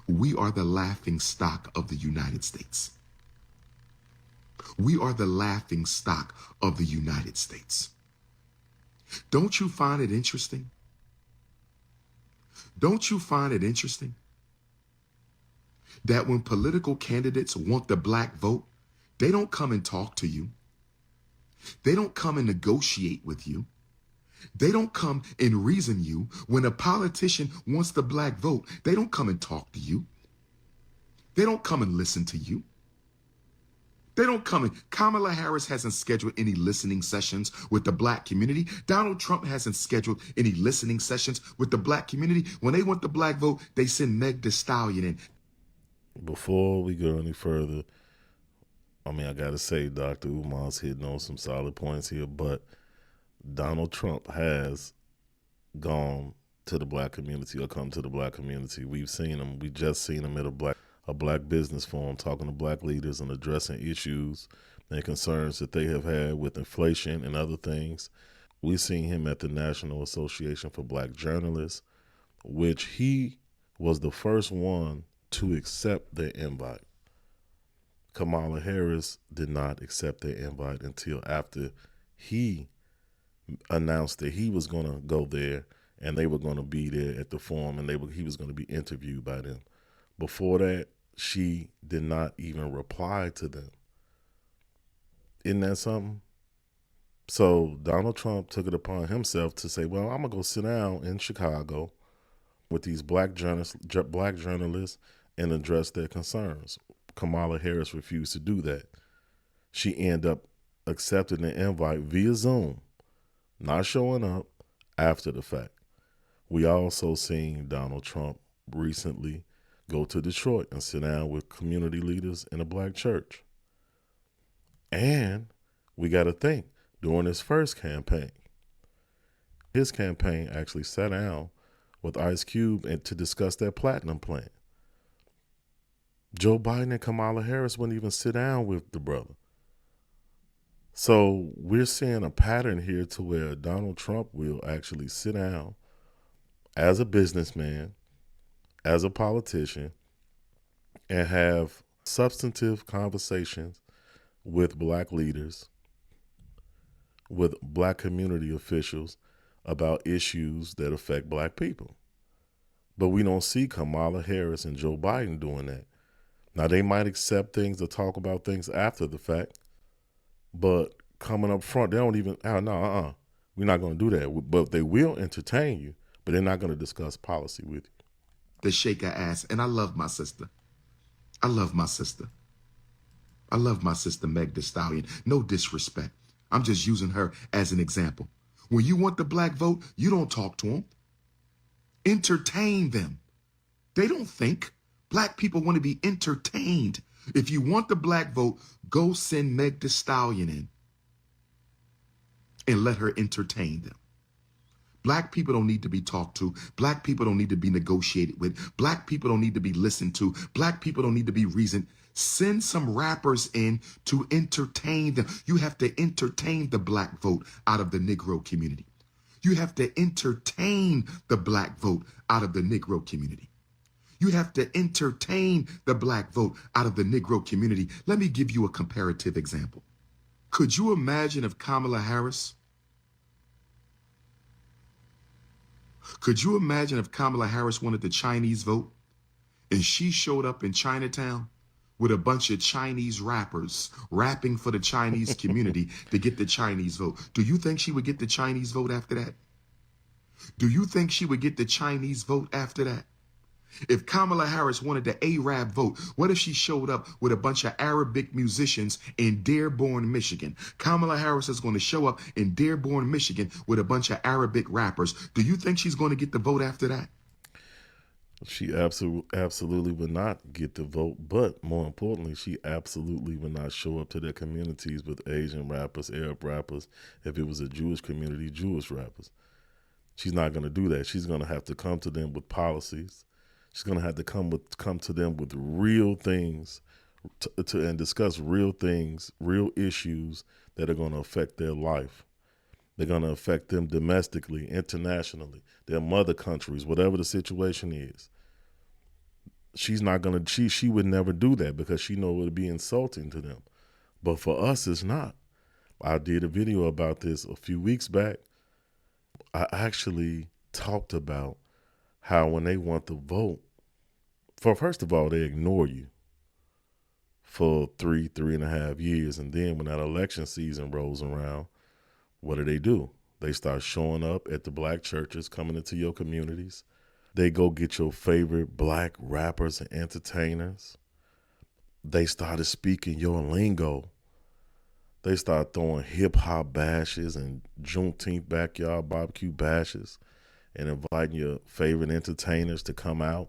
We are the laughing stock of the United States. We are the laughing stock of the United States. Don't you find it interesting? Don't you find it interesting that when political candidates want the black vote, they don't come and talk to you. They don't come and negotiate with you. They don't come and reason you. When a politician wants the black vote, they don't come and talk to you. They don't come and listen to you. They don't come in. Kamala Harris hasn't scheduled any listening sessions with the black community. Donald Trump hasn't scheduled any listening sessions with the black community. When they want the black vote, they send Meg Thee Stallion in. Before we go any further, I got to say, Dr. Umar's hitting on some solid points here, but Donald Trump has gone to the black community or come to the black community. We've seen him. We just seen him at a black business forum talking to black leaders and addressing issues and concerns that they have had with inflation and other things. We've seen him at the National Association for Black Journalists, which he was the first one to accept their invite. Kamala Harris did not accept their invite until after he announced that he was going to go there and they were going to be there at the forum and he was going to be interviewed by them. Before that, she did not even reply to them. Isn't that something? So Donald Trump took it upon himself to say, well, I'm going to go sit down in Chicago with these black journalists and address their concerns. Kamala Harris refused to do that. She ended up accepting the invite via Zoom, not showing up after the fact. We also seen Donald Trump recently go to Detroit and sit down with community leaders in a black church. And we got to think, during his first campaign, his campaign actually sat down with Ice Cube and to discuss their platinum plan. Joe Biden and Kamala Harris wouldn't even sit down with the brother. So we're seeing a pattern here to where Donald Trump will actually sit down as a businessman, as a politician, and have substantive conversations with black leaders, with black community officials about issues that affect black people. But we don't see Kamala Harris and Joe Biden doing that. Now, they might accept things or talk about things after the fact, but coming up front, they don't even, we're not going to do that. But they will entertain you, but they're not going to discuss policy with you. To shake her ass. And I love my sister. I love my sister. I love my sister, Meg Thee Stallion. No disrespect. I'm just using her as an example. When you want the black vote, you don't talk to them. Entertain them. They don't think. Black people want to be entertained. If you want the black vote, go send Meg Thee Stallion in and let her entertain them. Black people don't need to be talked to. Black people don't need to be negotiated with. Black people don't need to be listened to. Black people don't need to be reasoned. Send some rappers in to entertain them. You have to entertain the black vote out of the Negro community. You have to entertain the black vote out of the Negro community. You have to entertain the black vote out of the Negro community. Let me give you a comparative example. Could you imagine if Kamala Harris wanted the Chinese vote and she showed up in Chinatown with a bunch of Chinese rappers rapping for the Chinese community to get the Chinese vote? Do you think she would get the Chinese vote after that? Do you think she would get the Chinese vote after that? If Kamala Harris wanted the Arab vote, what if she showed up with a bunch of Arabic musicians in Dearborn, Michigan? Kamala Harris is going to show up in Dearborn, Michigan with a bunch of Arabic rappers. Do you think she's going to get the vote after that? She absolutely would not get the vote, but more importantly, she absolutely would not show up to their communities with Asian rappers, Arab rappers. If it was a Jewish community, Jewish rappers. She's not going to do that. She's going to have to come to them with policies. She's going to have to come to them with real things and discuss real things, real issues that are going to affect their life. They're going to affect them domestically, internationally, their mother countries, whatever the situation is. she's not gonna. She would never do that because she know it would be insulting to them. But for us, it's not. I did a video about this a few weeks back. I actually talked about how when they want to vote, first of all, they ignore you for 3.5 years. And then when that election season rolls around, what do? They start showing up at the black churches, coming into your communities. They go get your favorite black rappers and entertainers. They started speaking your lingo. They start throwing hip-hop bashes and Juneteenth backyard barbecue bashes and inviting your favorite entertainers to come out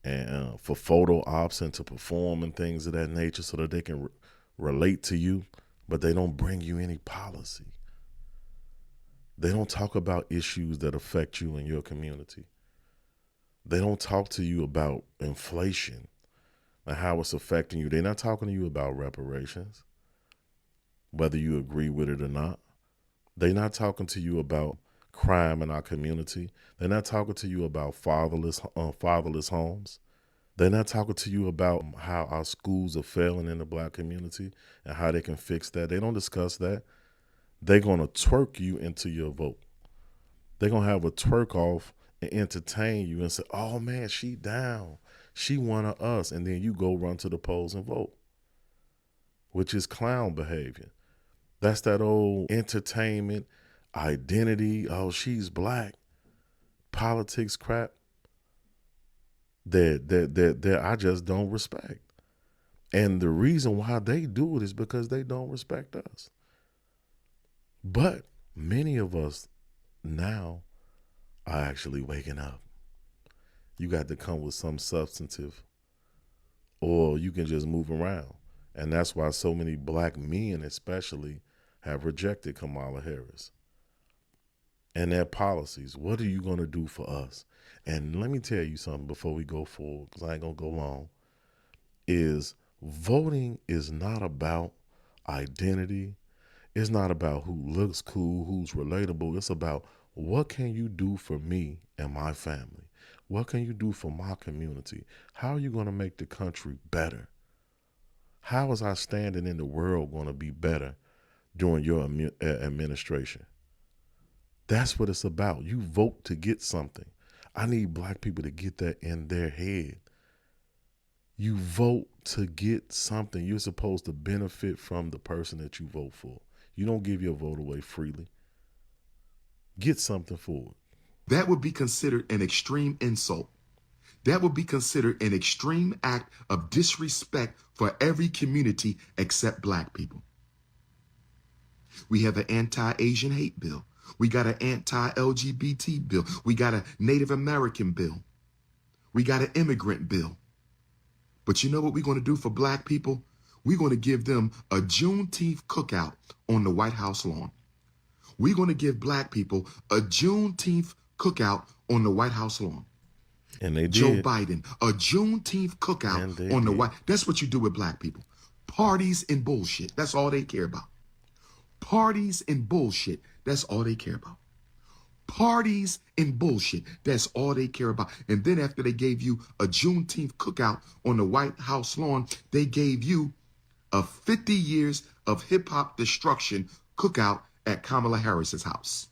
and for photo ops and to perform and things of that nature so that they can relate to you, but they don't bring you any policy. They don't talk about issues that affect you in your community. They don't talk to you about inflation and how it's affecting you. They're not talking to you about reparations, whether you agree with it or not. They're not talking to you about crime in our community. They're not talking to you about fatherless homes. They're not talking to you about how our schools are failing in the black community and how they can fix that. They don't discuss that. They're going to twerk you into your vote. They're going to have a twerk off and entertain you and say, oh man, she down. She one of us. And then you go run to the polls and vote, which is clown behavior. That's that old entertainment, identity, oh, she's black, politics crap that I just don't respect. And the reason why they do it is because they don't respect us. But many of us now are actually waking up. You got to come with some substantive, or you can just move around. And that's why so many black men especially have rejected Kamala Harris and their policies. What are you going to do for us? And let me tell you something before we go forward, because I ain't going to go long, is voting is not about identity. It's not about who looks cool, who's relatable. It's about what can you do for me and my family? What can you do for my community? How are you going to make the country better? How is our standing in the world going to be better during your administration? That's what it's about. You vote to get something. I need black people to get that in their head. You vote to get something. You're supposed to benefit from the person that you vote for. You don't give your vote away freely. Get something for it. That would be considered an extreme insult. That would be considered an extreme act of disrespect for every community except black people. We have an anti-Asian hate bill. We got an anti-LGBT bill. We got a Native American bill. We got an immigrant bill. But you know what we're going to do for black people? We're going to give them a Juneteenth cookout on the White House lawn. We're going to give black people a Juneteenth cookout on the White House lawn. And they did. Joe Biden, a Juneteenth cookout on the White. That's what you do with black people. Parties and bullshit. That's all they care about. Parties and bullshit. That's all they care about. Parties and bullshit. That's all they care about. And then after they gave you a Juneteenth cookout on the White House lawn, they gave you a 50 years of hip-hop destruction cookout at Kamala Harris's house.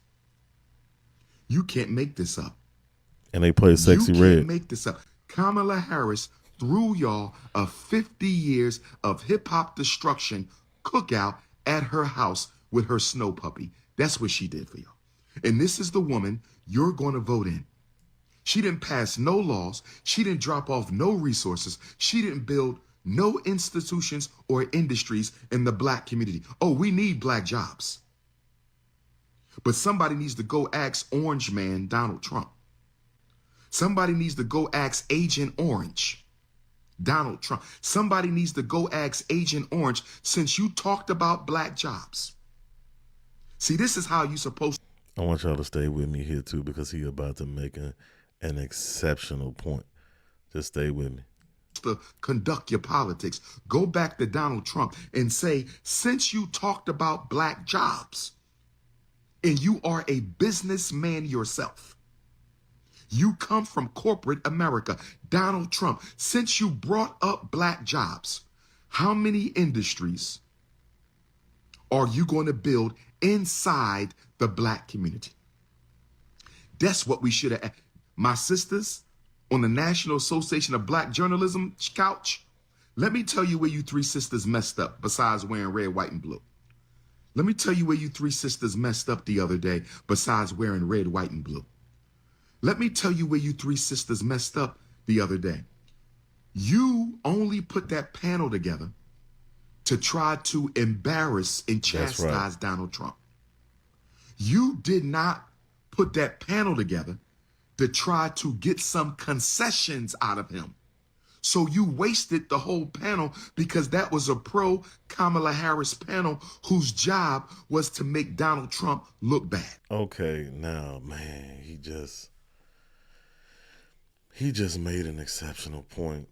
You can't make this up. And they play Sexy Red. You can't make this up. Kamala Harris threw y'all a 50 years of hip-hop destruction cookout at her house with her snow puppy. That's what she did for y'all. And this is the woman you're going to vote in. She didn't pass no laws. She didn't drop off no resources. She didn't build no institutions or industries in the black community. Oh, we need black jobs. But somebody needs to go ask Orange Man Donald Trump. Somebody needs to go ask Agent Orange Donald Trump. Somebody needs to go ask Agent Orange, since you talked about black jobs. See, this is how you supposed to. I want y'all to stay with me here too, because he about to make an exceptional point. Just stay with me. To conduct your politics. Go back to Donald Trump and say, since you talked about black jobs and you are a businessman yourself, You come from corporate America. Donald Trump, since you brought up black jobs, how many industries are you going to build inside the black community? That's what we should have. My sisters on the National Association of Black Journalism couch, let me tell you where you three sisters messed up besides wearing red, white, and blue. Let me tell you where you three sisters messed up the other day besides wearing red, white, and blue. Let me tell you where you three sisters messed up the other day. You only put that panel together to try to embarrass and That's right. chastise Donald Trump. You did not put that panel together to try to get some concessions out of him. So you wasted the whole panel because that was a pro Kamala Harris panel whose job was to make Donald Trump look bad. Okay, now, man, he just made an exceptional point.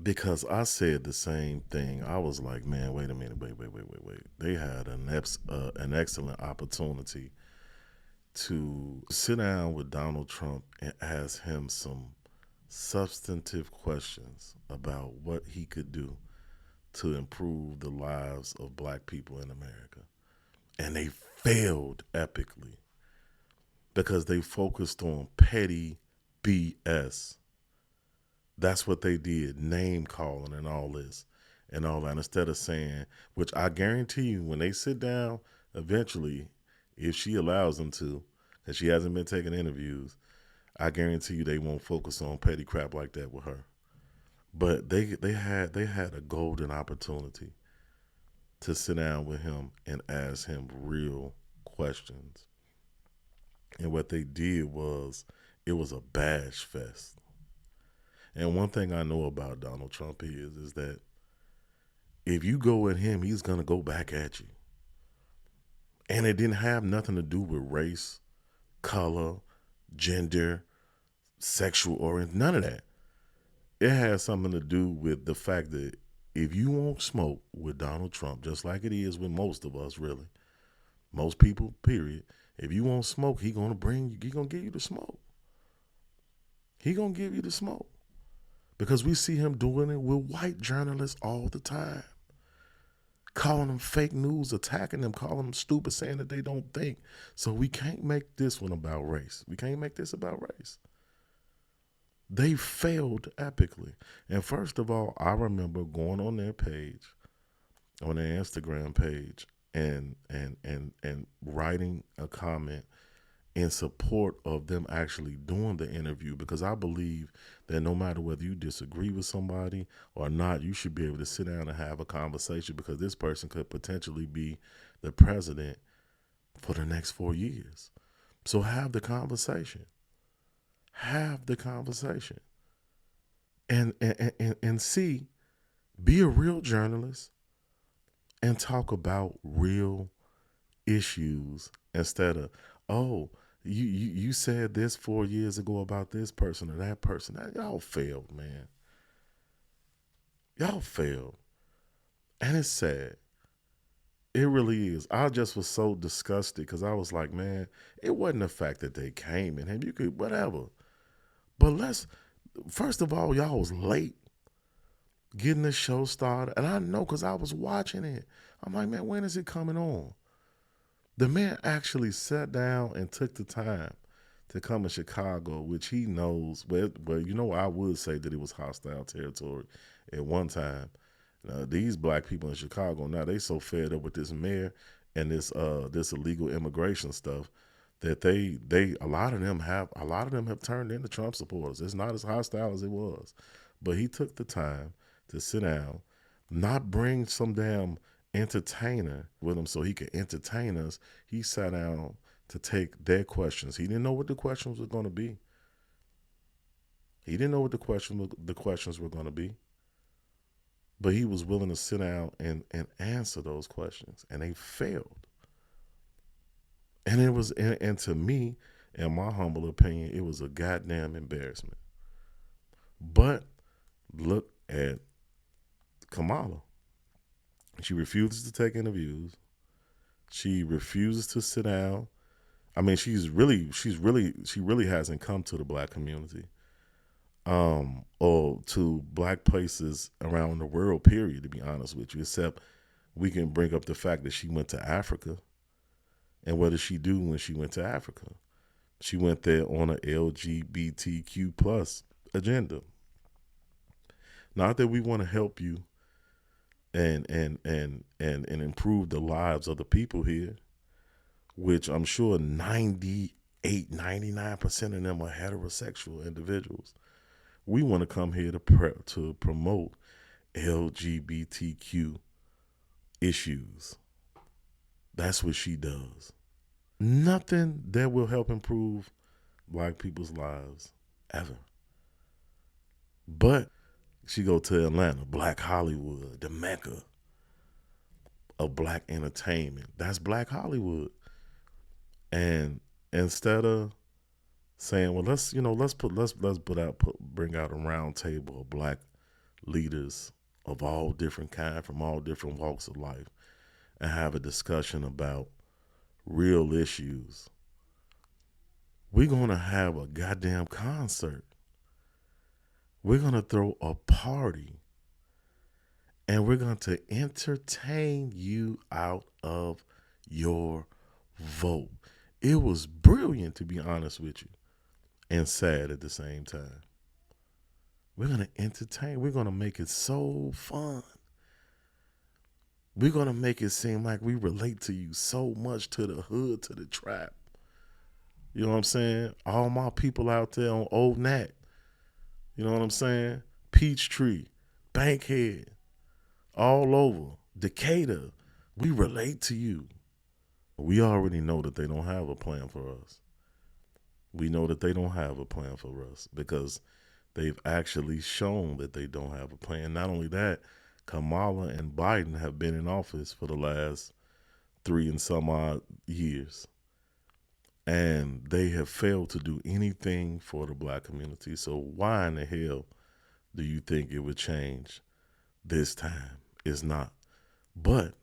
Because I said the same thing. I was like, man, wait a minute, wait. They had an excellent opportunity to sit down with Donald Trump and ask him some substantive questions about what he could do to improve the lives of black people in America. And they failed epically because they focused on petty BS. That's what they did, name calling and all this and all that, instead of saying, which I guarantee you when they sit down eventually, if she allows them to, because she hasn't been taking interviews, I guarantee you they won't focus on petty crap like that with her. But they had a golden opportunity to sit down with him and ask him real questions. And what they did was, it was a bash fest. And one thing I know about Donald Trump is that if you go at him, he's going to go back at you. And it didn't have nothing to do with race, color, gender, sexual orientation, none of that. It has something to do with the fact that if you won't smoke with Donald Trump, just like it is with most of us, really, most people, period, if you won't smoke, he gonna give you the smoke. He gonna give you the smoke. Because we see him doing it with white journalists all the time. Calling them fake news, attacking them, calling them stupid, saying that they don't think. So we can't make this one about race. We can't make this about race. They failed epically. And first of all, I remember going on their page, on their Instagram page, and writing a comment in support of them actually doing the interview, because I believe that no matter whether you disagree with somebody or not, you should be able to sit down and have a conversation, because this person could potentially be the president for the next 4 years. So have the conversation. Have the conversation. And see, be a real journalist and talk about real issues instead of, oh, you said this 4 years ago about this person or that person. Y'all failed, man. Y'all failed. And it's sad. It really is. I just was so disgusted because I was like, man, it wasn't the fact that they came in and you could, whatever. But first of all, y'all was late getting the show started. And I know because I was watching it. I'm like, man, when is it coming on? The man actually sat down and took the time to come to Chicago, which he knows. Well, I would say that it was hostile territory at one time. These black people in Chicago now, they so fed up with this mayor and this illegal immigration stuff that a lot of them have turned into Trump supporters. It's not as hostile as it was, but he took the time to sit down, not bring some damn entertainer with him so he could entertain us. He sat down to take their questions. He didn't know what the questions were going to be. He didn't know what the questions were going to be. But he was willing to sit down and answer those questions, and they failed. And it was, and to me, in my humble opinion, it was a goddamn embarrassment. But look at Kamala. She refuses to take interviews. She refuses to sit down. I mean, she really hasn't come to the black community, or to black places around the world, period, to be honest with you, except we can bring up the fact that she went to Africa. And what did she do when she went to Africa? She went there on an LGBTQ plus agenda. Not that we want to help you and improve the lives of the people here, which I'm sure 98, 99% of them are heterosexual individuals. We want to come here to promote LGBTQ issues. That's what she does. Nothing that will help improve black people's lives ever. But she go to Atlanta, Black Hollywood, the mecca of black entertainment. That's Black Hollywood. And instead of saying, well, bring out a round table of black leaders of all different kind, from all different walks of life, and have a discussion about real issues. We're gonna have a goddamn concert. We're gonna throw a party, and we're going to entertain you out of your vote. It was brilliant, to be honest with you, and sad at the same time. We're going to entertain. We're going to make it so fun. We're going to make it seem like we relate to you so much, to the hood, to the trap. You know what I'm saying? All my people out there on Old Nat. You know what I'm saying? Peachtree, Bankhead, all over, Decatur. We relate to you. We already know that they don't have a plan for us. We know that they don't have a plan for us because they've actually shown that they don't have a plan. Not only that, Kamala and Biden have been in office for the last 3 and some odd years, and they have failed to do anything for the black community. So why in the hell do you think it would change this time? It's not. But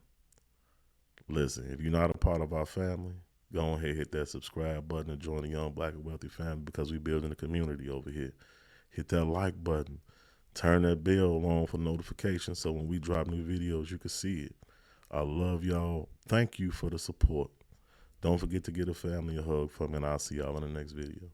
listen, if you're not a part of our family, go ahead, hit that subscribe button and join the Young Black and Wealthy family, because we're building a community over here. Hit that like button. Turn that bell on for notifications so when we drop new videos, you can see it. I love y'all. Thank you for the support. Don't forget to give a family a hug from me, and I'll see y'all in the next video.